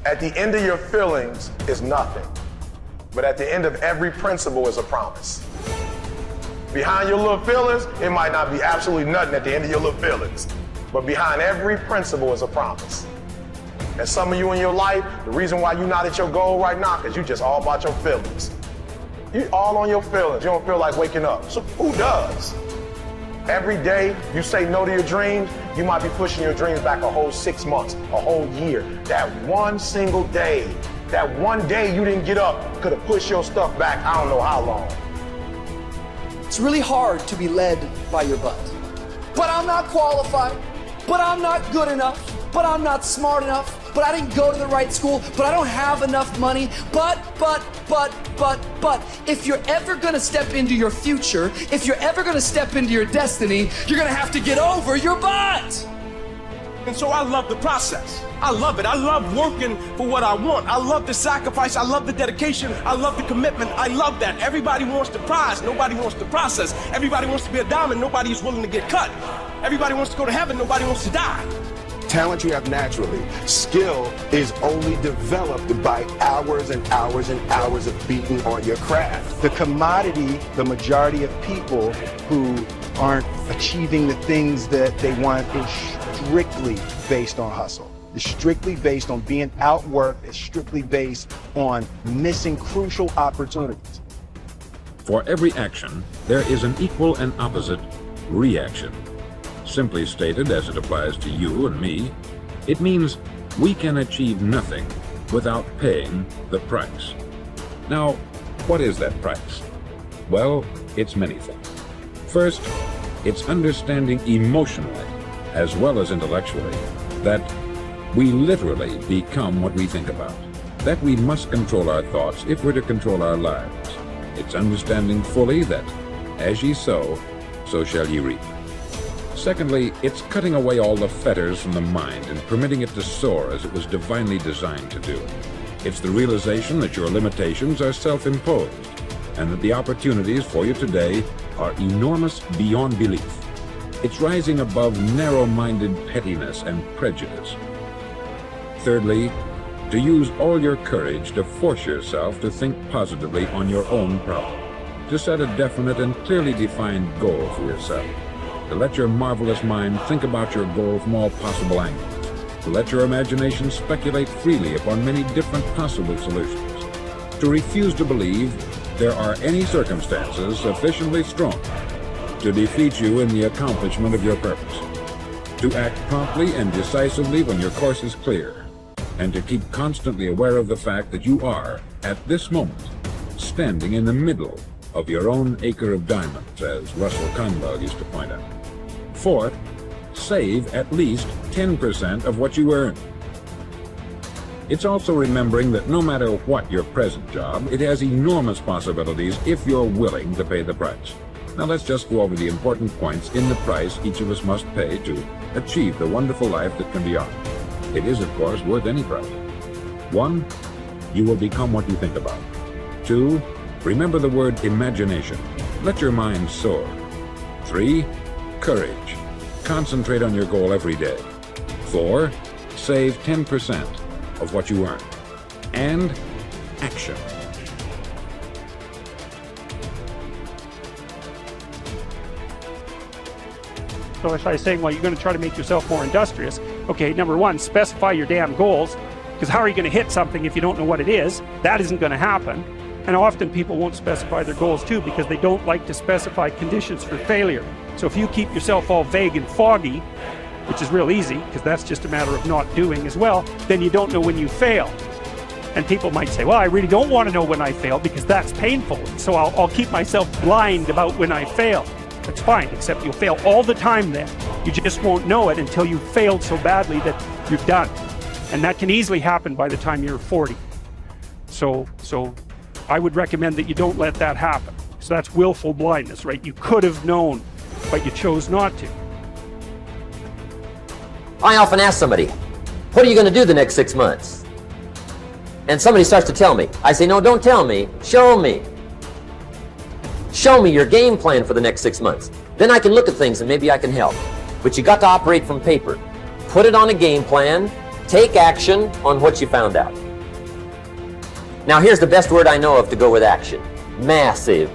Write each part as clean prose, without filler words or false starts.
At the end of your feelings is nothing, but at the end of every principle is a promise. Behind your little feelings, it might not be absolutely nothing at the end of your little feelings, but behind every principle is a promise. And some of you in your life, the reason why you're not at your goal right now, because you just all about your feelings. You all on your feelings. You don't feel like waking up. So who does? Every day you say no to your dreams, you might be pushing your dreams back a whole 6 months, a whole year. That one single day, that one day you didn't get up could have pushed your stuff back I don't know how long. It's really hard to be led by your butt. But I'm not qualified, but I'm not good enough, but I'm not smart enough, but I didn't go to the right school, but I don't have enough money, but. If you're ever gonna step into your future, if you're ever gonna step into your destiny, you're gonna have to get over your butt. And so I love the process. I love it. I love working for what I want. I love the sacrifice. I love the dedication. I love the commitment. I love that. Everybody wants the prize. Nobody wants the process. Everybody wants to be a diamond. Nobody is willing to get cut. Everybody wants to go to heaven. Nobody wants to die. Talent you have naturally. Skill is only developed by hours and hours and hours of beating on your craft. The commodity, the majority of people who aren't achieving the things that they want is strictly based on hustle. It's strictly based on being outworked. It's strictly based on missing crucial opportunities. For every action, there is an equal and opposite reaction. Simply stated, as it applies to you and me, it means we can achieve nothing without paying the price. Now, what is that price? Well, it's many things. First, it's understanding emotionally, as well as intellectually, that we literally become what we think about, that we must control our thoughts if we're to control our lives. It's understanding fully that, as ye sow, so shall ye reap. Secondly, it's cutting away all the fetters from the mind and permitting it to soar as it was divinely designed to do. It's the realization that your limitations are self-imposed and that the opportunities for you today are enormous beyond belief. It's rising above narrow-minded pettiness and prejudice. Thirdly, to use all your courage to force yourself to think positively on your own problem, to set a definite and clearly defined goal for yourself, to let your marvelous mind think about your goal from all possible angles, to let your imagination speculate freely upon many different possible solutions, to refuse to believe there are any circumstances sufficiently strong to defeat you in the accomplishment of your purpose, to act promptly and decisively when your course is clear, and to keep constantly aware of the fact that you are, at this moment, standing in the middle of your own acre of diamonds, as Russell Conwell used to point out. Fourth, save at least 10% of what you earn. It's also remembering that no matter what your present job, it has enormous possibilities if you're willing to pay the price. Now let's just go over the important points in the price each of us must pay to achieve the wonderful life that can be ours. It is, of course, worth any price. 1, you will become what you think about. 2, remember the word imagination. Let your mind soar. 3, courage. Concentrate on your goal every day. 4, save 10% of what you earn. And action. So if I was saying, well, you're going to try to make yourself more industrious. Okay, number one, specify your damn goals, because how are you going to hit something if you don't know what it is? That isn't going to happen. And often people won't specify their goals too because they don't like to specify conditions for failure. So if you keep yourself all vague and foggy, which is real easy because that's just a matter of not doing as well, then you don't know when you fail. And people might say, well, I really don't want to know when I fail because that's painful. So I'll keep myself blind about when I fail. That's fine, except you'll fail all the time then. You just won't know it until you've failed so badly that you're done. And that can easily happen by the time you're 40. So I would recommend that you don't let that happen. So that's willful blindness, right? You could have known, but you chose not to. I often ask somebody, what are you going to do the next 6 months? And somebody starts to tell me. I say, no, don't tell me, show me. Show me your game plan for the next 6 months. Then I can look at things and maybe I can help. But you got to operate from paper. Put it on a game plan Take action on what you found out. Now here's the best word I know of to go with action. Massive.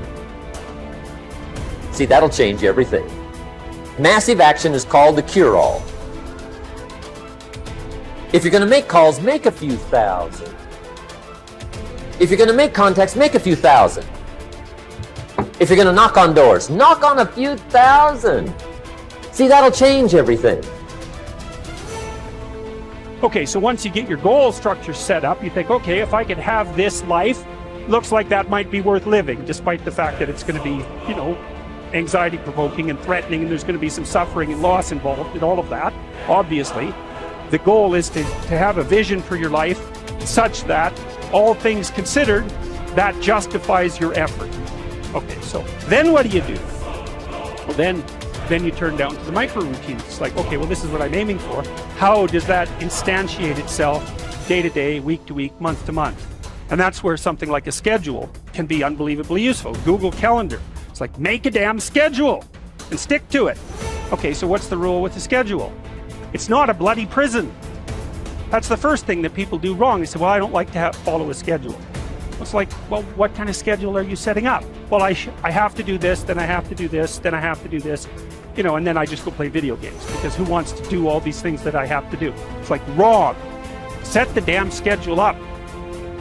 See, that'll change everything. Massive action is called the cure-all. If you're going to make calls, make a few thousand. If you're going to make contacts, make a few thousand. If you're going to knock on doors, knock on a few thousand. See, that'll change everything. Okay, so once you get your goal structure set up, you think, okay, if I could have this life, looks like that might be worth living, despite the fact that it's going to be, you know, anxiety provoking and threatening, and there's going to be some suffering and loss involved in all of that. Obviously, the goal is to have a vision for your life such that, all things considered, that justifies your effort. Okay, so then what do you do? Well, then you turn down to the micro routines. It's like, okay, well, this is what I'm aiming for. How does that instantiate itself day to day, week to week, month to month? And that's where something like a schedule can be unbelievably useful. Google Calendar. It's like, make a damn schedule and stick to it. Okay, so what's the rule with the schedule? It's not a bloody prison. That's the first thing that people do wrong. They say, well, I don't like to follow a schedule. It's like, well, what kind of schedule are you setting up? Well, I have to do this, then I have to do this, then I have to do this, you know, and then I just go play video games, because who wants to do all these things that I have to do? It's like, wrong. Set the damn schedule up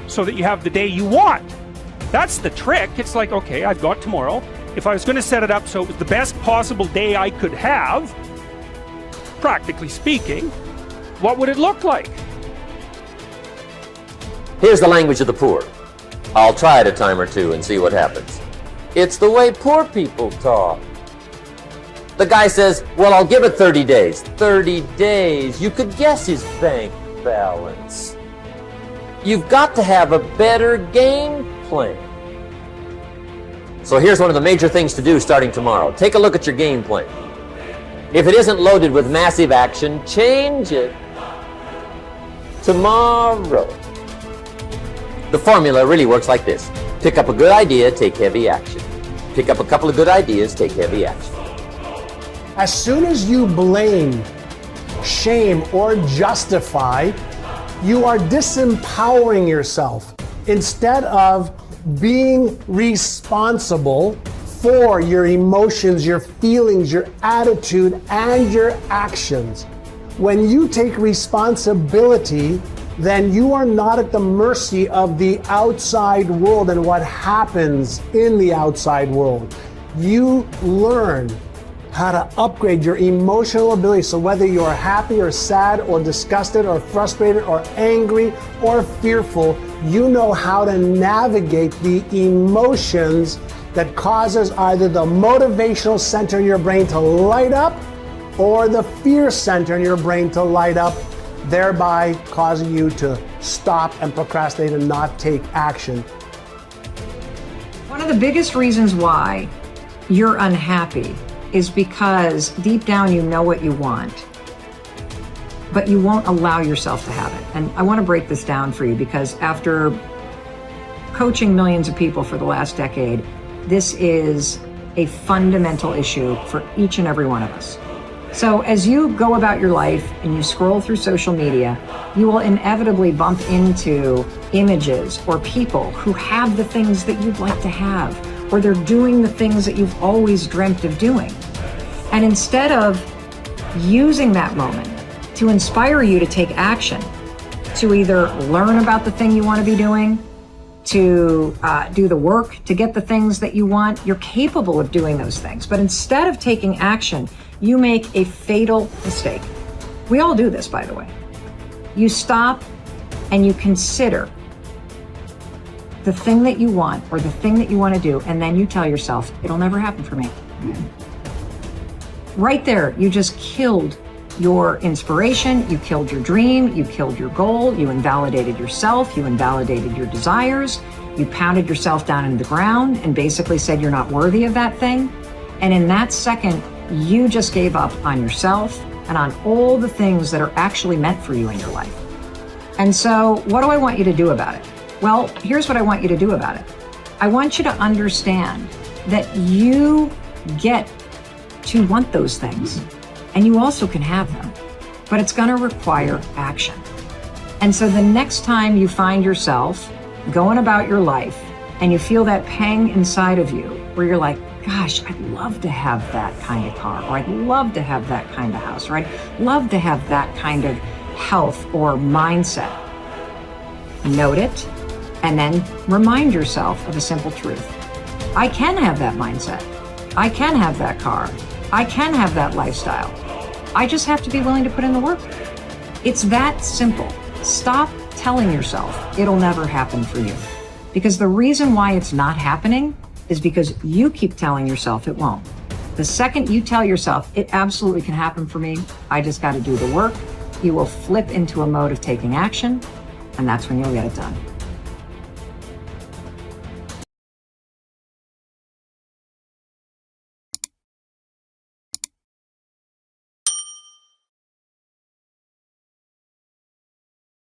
so that you have the day you want. That's the trick. It's like, okay, I've got tomorrow. If I was going to set it up so it was the best possible day I could have, practically speaking, what would it look like? Here's the language of the poor. I'll try it a time or two and see what happens. It's the way poor people talk. The guy says, well, I'll give it 30 days. 30 days. You could guess his bank balance. You've got to have a better game plan. So here's one of the major things to do starting tomorrow. Take a look at your game plan. If it isn't loaded with massive action, change it tomorrow. The formula really works like this. Pick up a good idea, take heavy action. Pick up a couple of good ideas, take heavy action. As soon as you blame, shame, or justify, you are disempowering yourself instead of being responsible for your emotions, your feelings, your attitude, and your actions. When you take responsibility, then you are not at the mercy of the outside world and what happens in the outside world. You learn how to upgrade your emotional ability, so whether you're happy or sad or disgusted or frustrated or angry or fearful, you know how to navigate the emotions that causes either the motivational center in your brain to light up or the fear center in your brain to light up, thereby causing you to stop and procrastinate and not take action. One of the biggest reasons why you're unhappy is because deep down you know what you want, but you won't allow yourself to have it. And I want to break this down for you, because after coaching millions of people for the last decade, this is a fundamental issue for each and every one of us. So as you go about your life and you scroll through social media, you will inevitably bump into images or people who have the things that you'd like to have, or they're doing the things that you've always dreamt of doing. And instead of using that moment to inspire you to take action, to either learn about the thing you want to be doing, to do the work to get the things that you want, you're capable of doing those things. But instead of taking action, you make a fatal mistake. We all do this, by the way. You stop and you consider the thing that you want or the thing that you want to do, and then you tell yourself, it'll never happen for me. Right there, you just killed your inspiration, you killed your dream, you killed your goal, you invalidated yourself, you invalidated your desires, you pounded yourself down into the ground and basically said you're not worthy of that thing. And in that second, you just gave up on yourself and on all the things that are actually meant for you in your life. And so what do I want you to do about it? Well, here's what I want you to do about it. I want you to understand that you get to want those things, and you also can have them, but it's going to require action. And so the next time you find yourself going about your life and you feel that pang inside of you where you're like, gosh, I'd love to have that kind of car, or I'd love to have that kind of house, or I'd love to have that kind of health or mindset. Note it, and then remind yourself of a simple truth. I can have that mindset. I can have that car. I can have that lifestyle. I just have to be willing to put in the work. It's that simple. Stop telling yourself it'll never happen for you. Because the reason why it's not happening is because you keep telling yourself it won't. The second you tell yourself it absolutely can happen for me, I just got to do the work, you will flip into a mode of taking action, and that's when you'll get it done.